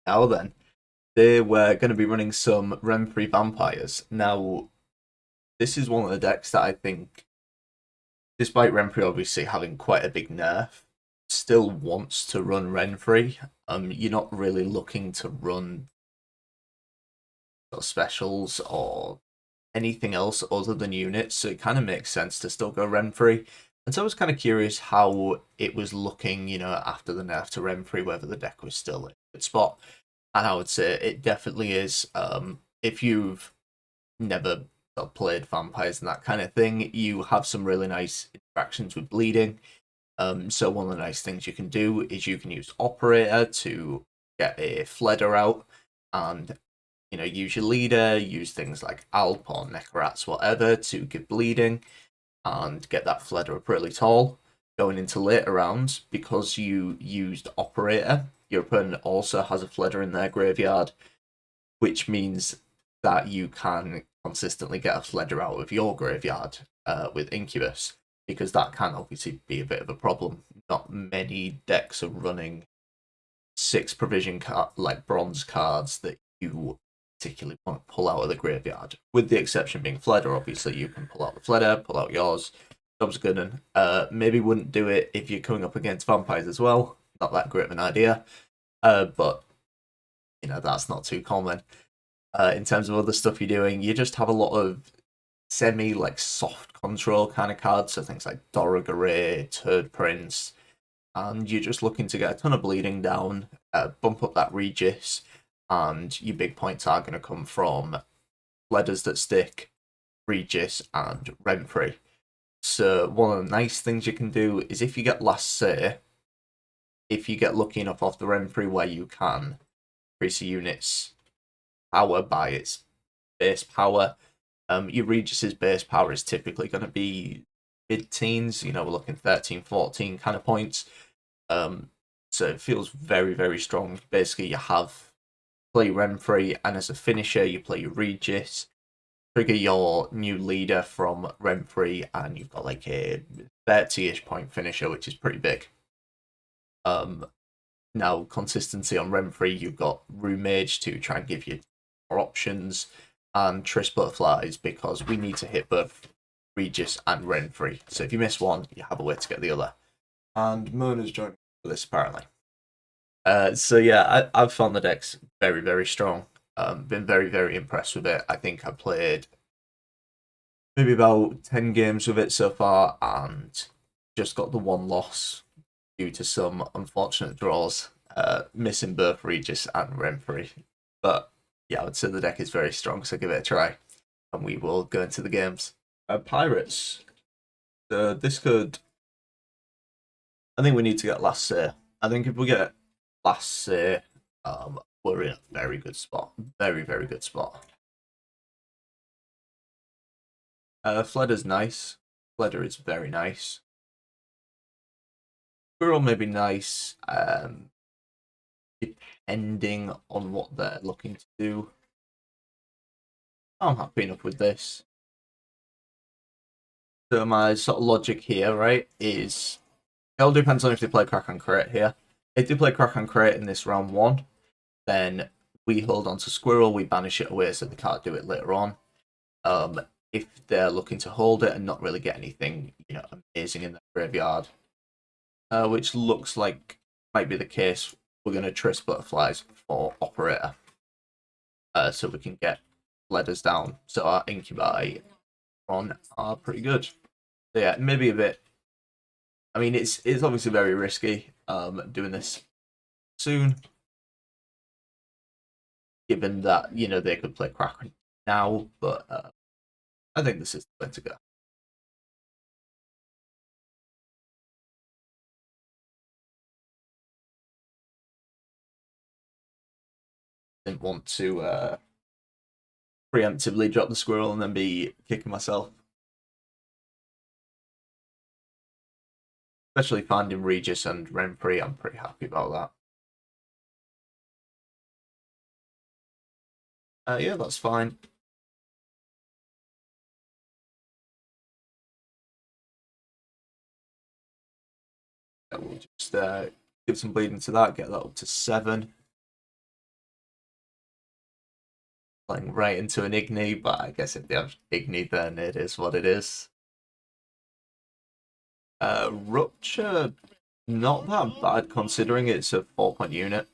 Now then, they were going to be running some Renfrey Vampires. Now, this is one of the decks that I think, despite Renfrey obviously having quite a big nerf, still wants to run Renfrey. You're not really looking to run sort of specials or anything else other than units, so it kind of makes sense to still go Renfrey. And so I was kind of curious how it was looking, after the nerf to Renfrey, whether the deck was still in a good spot. And I would say it definitely is. If you've never played vampires and that kind of thing, you have some really nice interactions with bleeding. So one of the nice things you can do is you can use Operator to get a Fleder out, and use your leader, use things like Alp or Necrats, whatever, to give bleeding and get that Fleder up really tall. Going into later rounds, because you used Operator, your opponent also has a Fleder in their graveyard, which means that you can consistently get a Fleder out of your graveyard with Incubus, because that can obviously be a bit of a problem. Not many decks are running 6 provision like bronze cards that you particularly want to pull out of the graveyard. With the exception being Fleder, obviously you can pull out the Fleder, pull out yours. Job's good. Maybe wouldn't do it if you're coming up against vampires as well. Not that great of an idea. But that's not too common. In terms of other stuff you're doing, you just have a lot of semi soft control kind of cards, so things like Dorogaray, Turd Prince, and you're just looking to get a ton of bleeding down, bump up that Regis, and your big points are going to come from Letters That Stick, Regis, and Renfrey. So one of the nice things you can do is if you get Last Say, if you get lucky enough off the Renfrey where you can increase the unit's power by its base power, your Regis's base power is typically going to be mid-teens, we're looking 13, 14 kind of points. So it feels very, very strong. Basically, you have play Renfrey, and as a finisher, you play your Regis, trigger your new leader from Renfrey, and you've got like a 30-ish point finisher, which is pretty big. Now, consistency on Renfrey, you've got Rue Mage to try and give you more options, and Triss Butterflies, because we need to hit both Regis and Renfrey. So if you miss one, you have a way to get the other. And Mona's joining for this, apparently. So yeah, I've found the deck's very, very strong. Been very, very impressed with it. I think I played maybe about 10 games with it so far, and just got the one loss due to some unfortunate draws, missing both Regis and Renfrey. But yeah, I would say the deck is very strong, so give it a try, and we will go into the games. Pirates. This could. I think we need to get Last Say. I think if we get Last Say, we're in a very good spot. Very, very good spot. Fleder's nice. Fleder is very nice. Squirrel may be nice, depending on what they're looking to do. I'm happy enough with this. So my sort of logic here, right, is it all depends on if they play Crack and Crate here. If they play Crack and Crate in this round 1, then we hold on to Squirrel, we banish it away so they can't do it later on. If they're looking to hold it and not really get anything, amazing in the graveyard, which looks like might be the case, we're going to Triss Butterflies for Operator, so we can get letters down. So our Incubi on are pretty good. So yeah, maybe a bit. I mean, it's obviously very risky doing this soon, given that they could play Kraken now, but I think this is the way to go. Didn't want to preemptively drop the squirrel and then be kicking myself. Especially finding Regis and Renfrey, I'm pretty happy about that. Yeah, that's fine. We'll just give some bleeding to that, get that up to 7. playing right into an Igni, but I guess if they have Igni, then it is what it is. Rupture, not that bad considering it's a 4-point unit.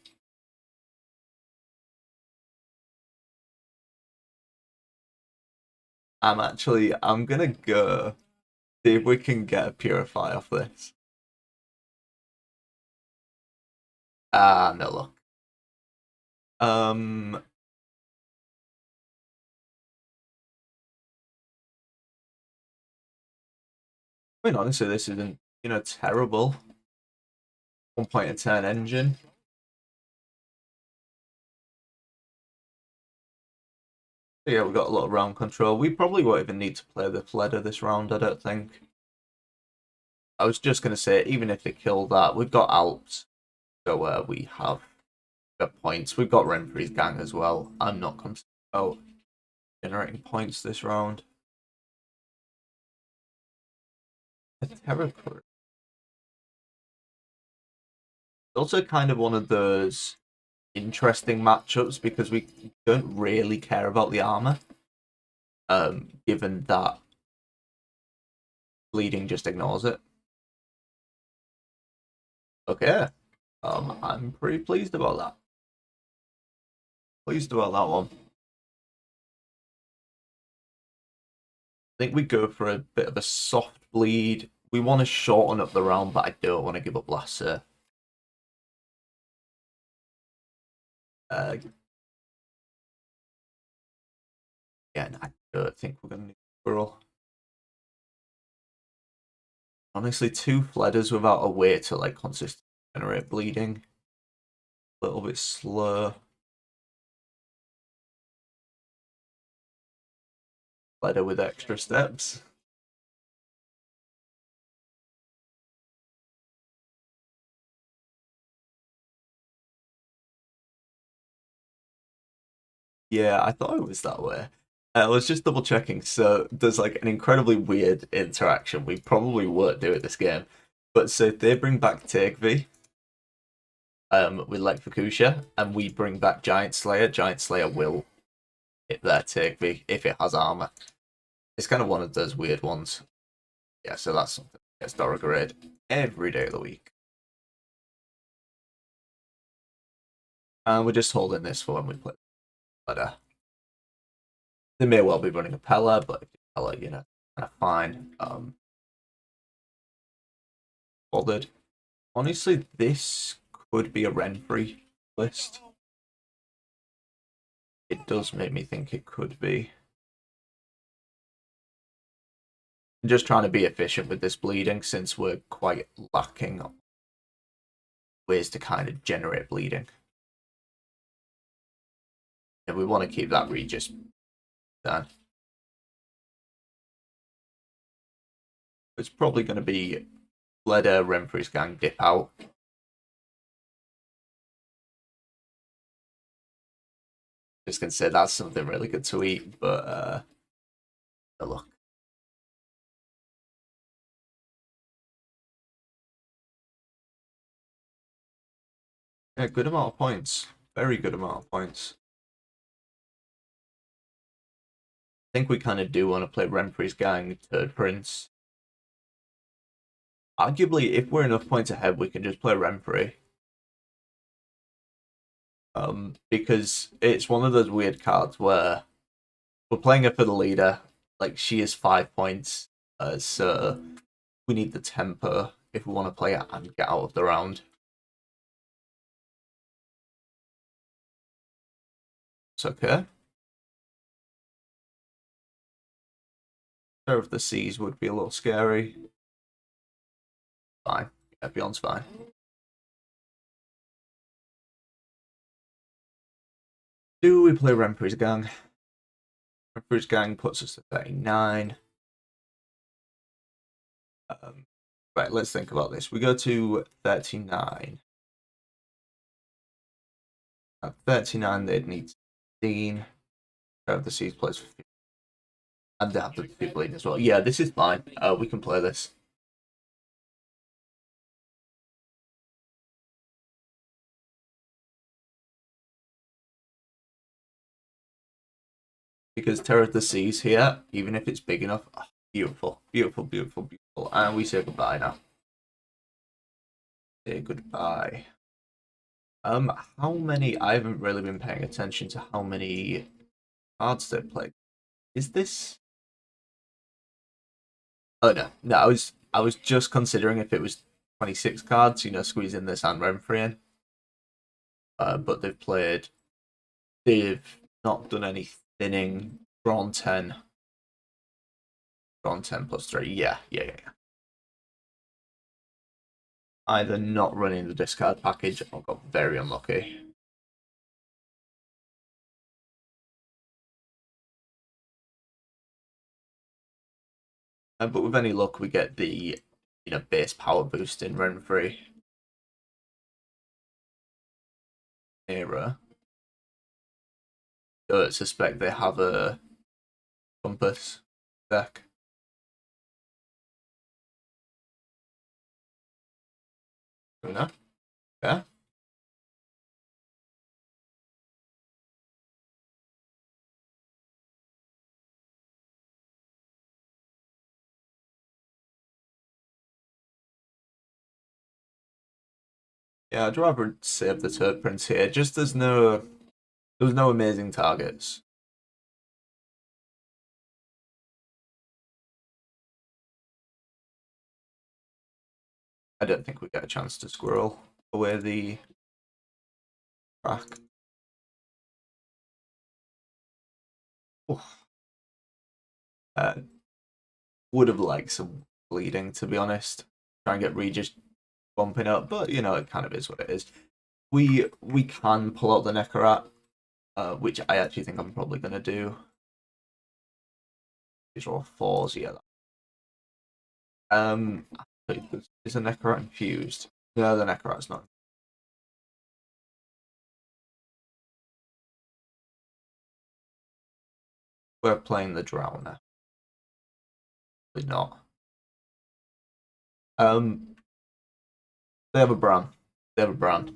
I'm gonna go see if we can get a Purify off this. Ah, no luck. I mean, honestly, this isn't, terrible. 1.10 engine. So yeah, we've got a lot of round control. We probably won't even need to play the Fleder this round, I don't think. I was just going to say, even if they kill that, we've got Alps. So we have got points. We've got Renfrey's gang as well. I'm not concerned about generating points this round. A Terror Crew. It's also kind of one of those interesting matchups because we don't really care about the armor. Given that bleeding just ignores it. Okay. I'm pretty pleased about that. Pleased about that one. I think we go for a bit of a soft bleed. We want to shorten up the round, but I don't want to give up Lasser. Again, I don't think we're going to need Squirrel. Honestly, 2 Fledders without a way to like consistently generate bleeding. A little bit slow. Fledder with extra steps. Yeah, I thought it was that way. I was just double checking. So there's like an incredibly weird interaction. We probably won't do it this game. But so they bring back Tegvi with like Fukusha, and we bring back Giant Slayer. Giant Slayer will hit their Tegvi if it has armor. It's kind of one of those weird ones. Yeah, so that's something that gets Dora grade every day of the week. And we're just holding this for when we play Ladder. They may well be running a Pella, but if Pella, kind of fine. Bothered. Honestly, this could be a Renfrey list. It does make me think it could be. I'm just trying to be efficient with this bleeding since we're quite lacking on ways to kind of generate bleeding. And we want to keep that Regis down. It's probably going to be Leder, Renfrey's gang dip out. Just gonna say that's something really good to eat, but look. Yeah, good amount of points. Very good amount of points. I think we kind of do want to play Renfrey's gang, Third Prince. Arguably, if we're enough points ahead, we can just play Renfrey. Because it's one of those weird cards where we're playing her for the leader. Like, she is 5 points, so we need the tempo if we want to play it and get out of the round. It's okay. Terror of the Seas would be a little scary. Fine. Yeah, Beyond's fine. Do we play Renfrey's gang? Renfrey's gang puts us to 39. Right, let's think about this. We go to 39. At 39, they'd need 16. Of the Seas plays 50. And they have the people in as well. Yeah, this is fine. We can play this. because Terror of the Seas here, even if it's big enough, oh, beautiful, beautiful, beautiful, beautiful. And we say goodbye now. Say goodbye. How many? I haven't really been paying attention to how many cards they played. Is this? Oh no, no. I was just considering if it was 26 cards, squeezing this and Renfrey in. But they've not done any thinning. Drawn 10. Drawn 10 plus 3. Yeah, yeah, yeah, yeah. Either not running the discard package or got very unlucky. But with any luck, we get the base power boost in Renfrey era. I suspect they have a compass deck. No? Yeah. Yeah, I'd rather save the Turd Prince here. Just there's no amazing targets. I don't think we get a chance to squirrel away the crack. Uh, would have liked some bleeding, to be honest. Try and get Regis bumping up, but it kind of is what it is. We can pull out the Neckarat, which I actually think I'm probably gonna do. These are all fours, yeah. Is a Neckarat infused? No, the Neckarat's not. We're playing the Drowner. We're not. They have a brand. They have a brand.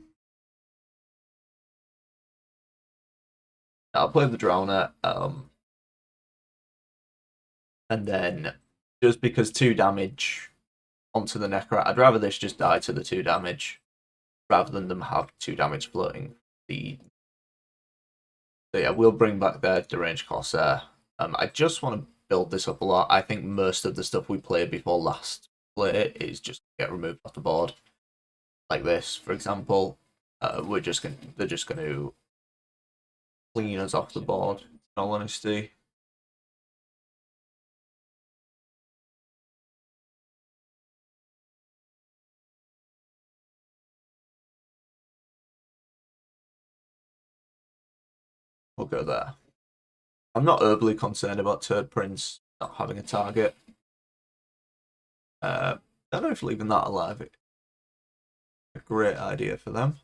I'll play the Drowner. And then just because 2 damage onto the Necro, I'd rather this just die to the 2 damage rather than them have 2 damage floating. So yeah, we'll bring back their deranged Corsair. I just want to build this up a lot. I think most of the stuff we played before last play is just get removed off the board, like this, for example. They're just gonna clean us off the board. In all honesty. We'll go there. I'm not overly concerned about Turd Prince not having a target. Don't know if leaving that alive is a great idea for them.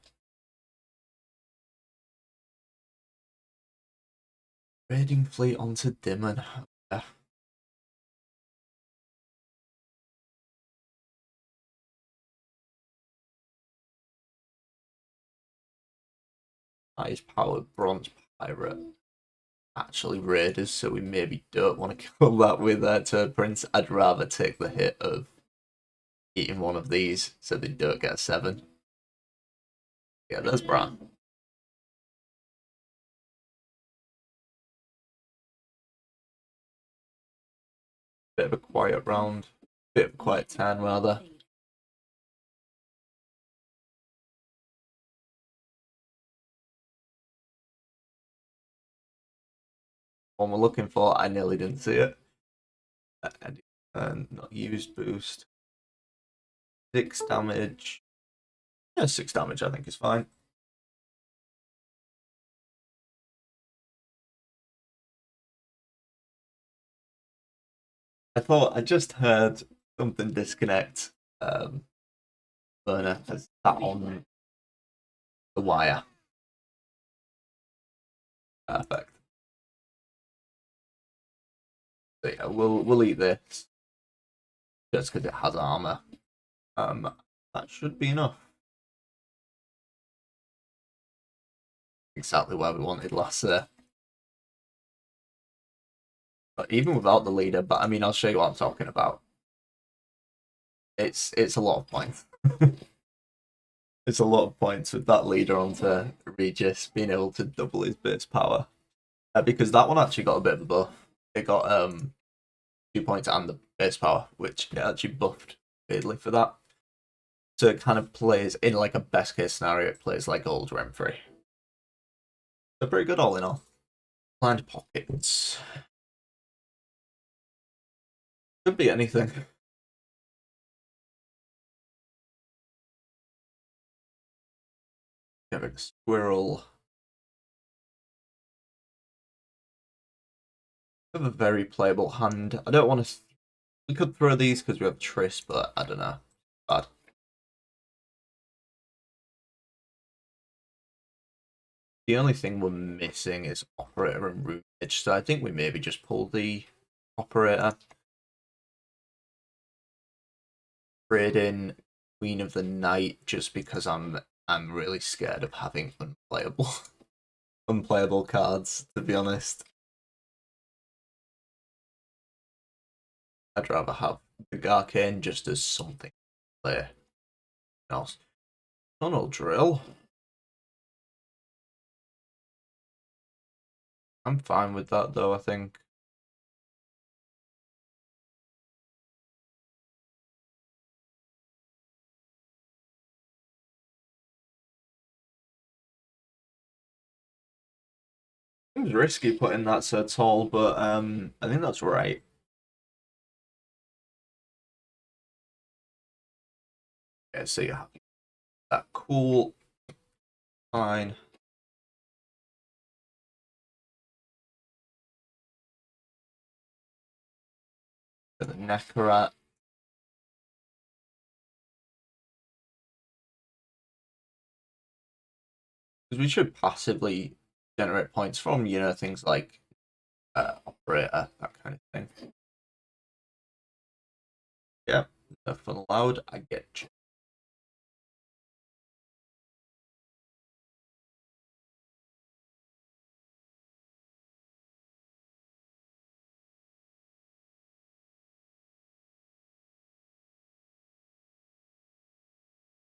Raiding fleet onto Dimon. Yeah. Ice powered bronze pirate. Actually raiders, so we maybe don't want to kill that with Turd Prince. I'd rather take the hit of eating one of these so they don't get a 7. Yeah, there's Bran. Bit of a quiet round. Bit of a quiet turn, rather. One we're looking for, I nearly didn't see it. And not used boost. 6 damage. Yeah, 6 damage I think is fine. I just heard something disconnect. Burner has that on the wire. Perfect. So yeah, we'll eat this just because it has armor. That should be enough. Exactly where we wanted last even without the leader, but I mean, I'll show you what I'm talking about. It's a lot of points. It's a lot of points with that leader onto Regis being able to double his base power. Because that one actually got a bit of a buff. It got 2 points and the base power, which it actually buffed weirdly for that. So it kind of plays in like a best case scenario, it plays like old Renfrey. So pretty good all in all. Blind pockets. Could be anything. Get rid of squirrel. We have a very playable hand. I don't want to. We could throw these because we have Triss, but I don't know. Bad. The only thing we're missing is operator and room edge, so I think we maybe just pull the operator. Trade in Queen of the Night just because I'm really scared of having unplayable cards, to be honest. I'd rather have the Arcane just as something to play else. Tunnel Drill. I'm fine with that though, I think. It was risky putting that so tall, but I think that's right. Okay, so you have that cool. Fine. The Neckarat. Because we should passively generate points from, things like operator, that kind of thing. Yeah, no fun allowed. I get you.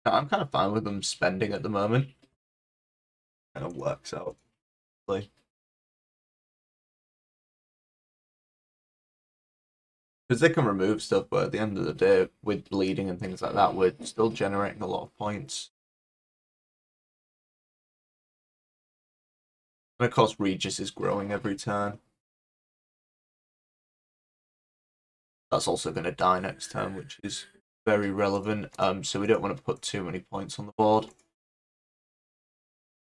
No, I'm kind of fine with them spending at the moment. Kind of works out. Because they can remove stuff, but at the end of the day, with bleeding and things like that, we're still generating a lot of points. And of course, Regis is growing every turn. That's also going to die next turn, which is very relevant. So we don't want to put too many points on the board.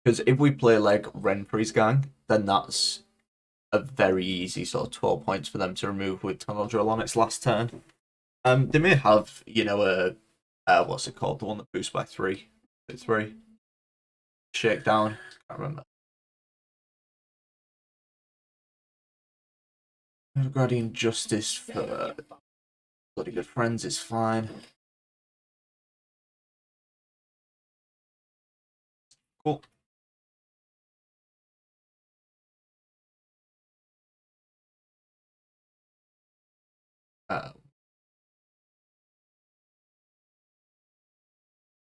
Because if we play like Renfrey's gang, then that's a very easy sort of 12 points for them to remove with Tunnel Drill on its last turn. They may have, what's it called? The one that boosts by 3. 3. Shakedown. Can't remember. Guardian Justice for Bloody Good Friends is fine. Cool.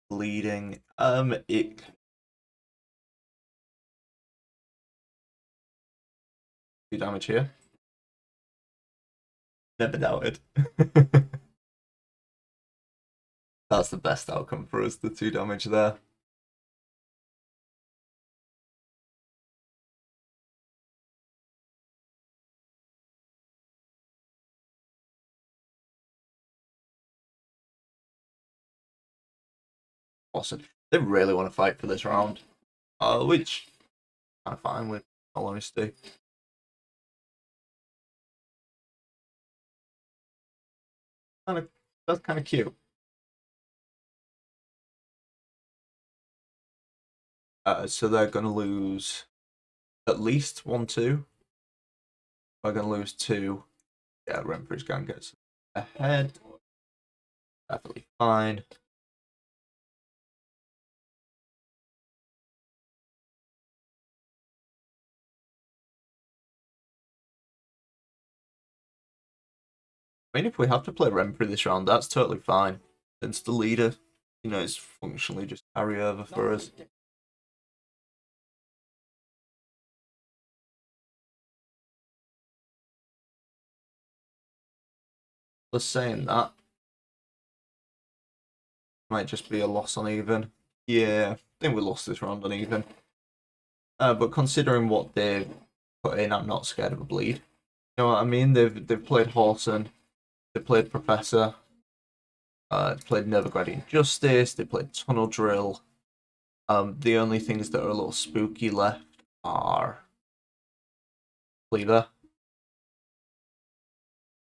Bleeding. It 2 damage here. Never doubted. That's the best outcome for us, the 2 damage there. Awesome. They really want to fight for this round. Which I'm fine with, all honesty. That's kind of cute. So they're gonna lose at least 1-2. We're gonna lose 2. Yeah, Renfrey's gang gets ahead. Definitely fine. I mean, if we have to play Renfrew this round, that's totally fine. Since the leader, you know, is functionally just carryover for us. Just saying that might just be a loss on even. Yeah, I think we lost this round on even. But considering what they've put in, I'm not scared of a bleed. You know what I mean? They've played Horson, they played Professor, they played Novigradian Justice, they played Tunnel Drill. The only things that are a little spooky left are Cleaver.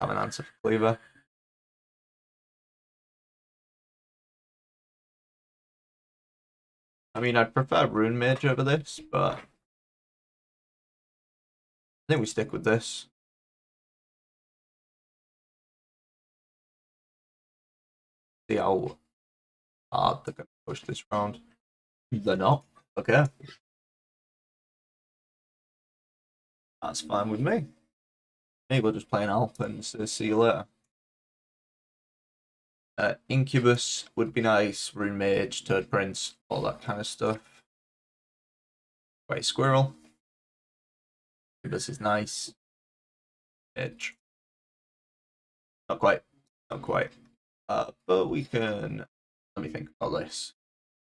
Have an answer for Cleaver. I mean, I'd prefer Rune Mage over this, but I think we stick with this. See how hard they're going to push this round. They're not. Okay. That's fine with me. Maybe we'll just play an Alp and see you later. Incubus would be nice. Rune Mage, Toad Prince, all that kind of stuff. White Squirrel. Incubus is nice. Edge. Not quite. Not quite. But we can. Let me think about this.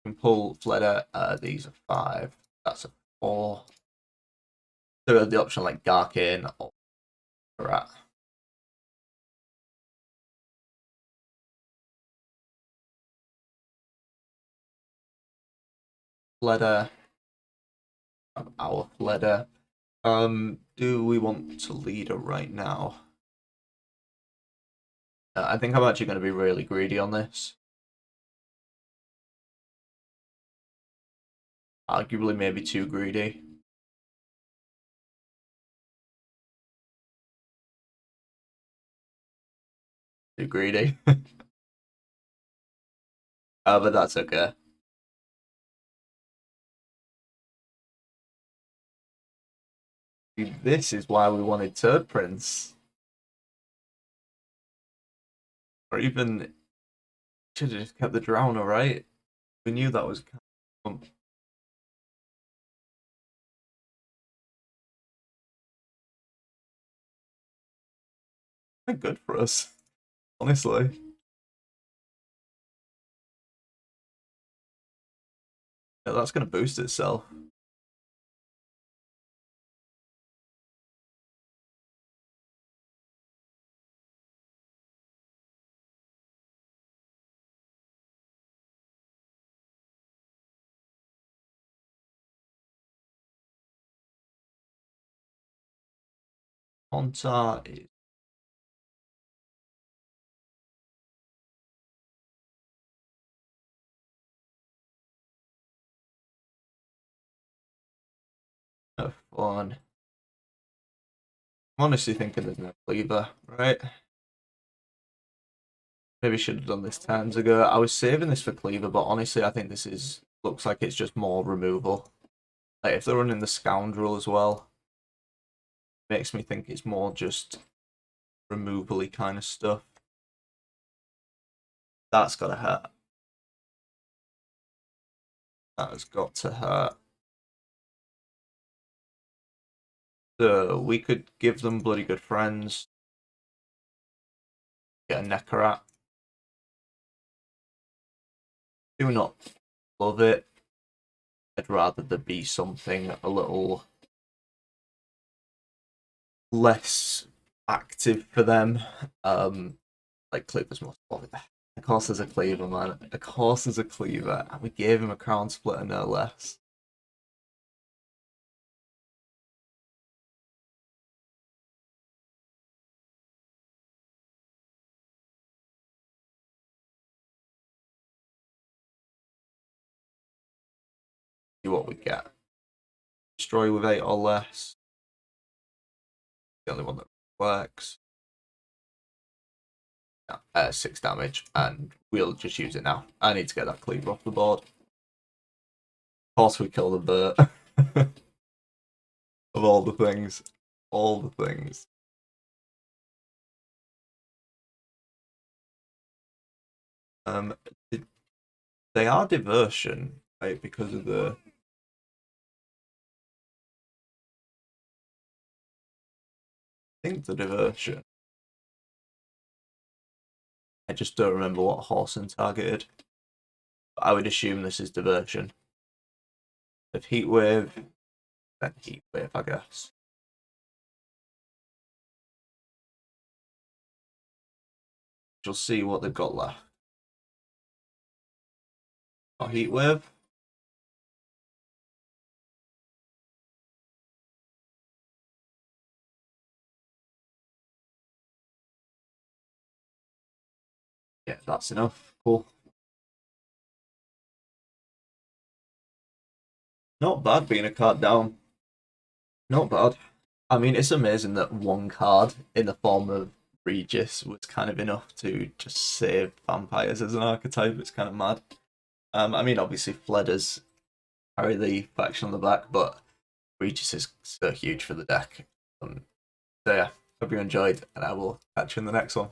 We can pull Fleder. These are 5. That's a 4. So we have the option like Garkane or Rat. Fleder. Our Fleder. Do we want to lead her right now? I think I'm actually going to be really greedy on this. Arguably, maybe too greedy. Too greedy. But that's okay. This is why we wanted Toad Prince. Or even should have just kept the Drowner, right? We knew that was coming. Good for us, honestly. Yeah, that's going to boost itself. Monta is no fun. I'm honestly thinking there's no Cleaver, right? Maybe should have done this times ago. I was saving this for Cleaver, but honestly, I think this is looks like it's just more removal. Like if they're running the Scoundrel as well, makes me think it's more just removal-y kind of stuff. That's gotta hurt. That has got to hurt. So we could give them bloody good friends. Get a Nekarat. Do not love it. I'd rather there be something a little less active for them. Like Cleaver's most love it. Of course there's a Cleaver, man. Of course there's a Cleaver. And we gave him a Crown Splitter, no less. See what we get. Destroy with 8 or less. The only one that works. 6 damage, and we'll just use it now. I need to get that Cleaver off the board. Of course we kill the bird. Of all the things. All the things. Um, they are diversion, right? Because of the. I think the diversion. I just don't remember what horse and targeted. But I would assume this is diversion. If heat wave, then heat wave, I guess. You'll see what they've got left. Got heat wave. Yeah, that's enough. Cool. Not bad being a card down. Not bad. I mean, it's amazing that one card in the form of Regis was kind of enough to just save vampires as an archetype. It's kind of mad. I mean, obviously, Fledders carry the faction on the back, but Regis is so huge for the deck. So yeah, hope you enjoyed, and I will catch you in the next one.